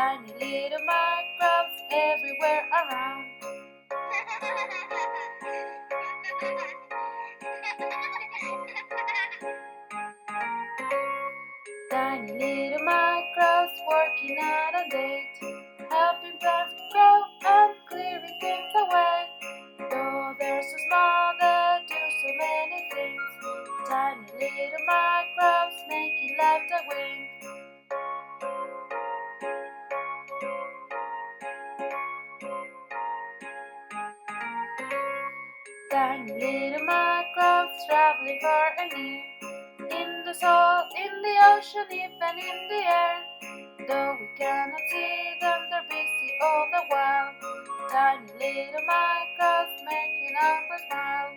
Tiny little microbes everywhere around. Tiny little microbes working out a date, helping plants grow and clearing things away. Though they're so small, they do so many things. Tiny little microbes making life a wink. Tiny little microbes traveling far and near, in the soil, in the ocean, even in the air. Though we cannot see them, they're busy all the while. Tiny little microbes making our smile.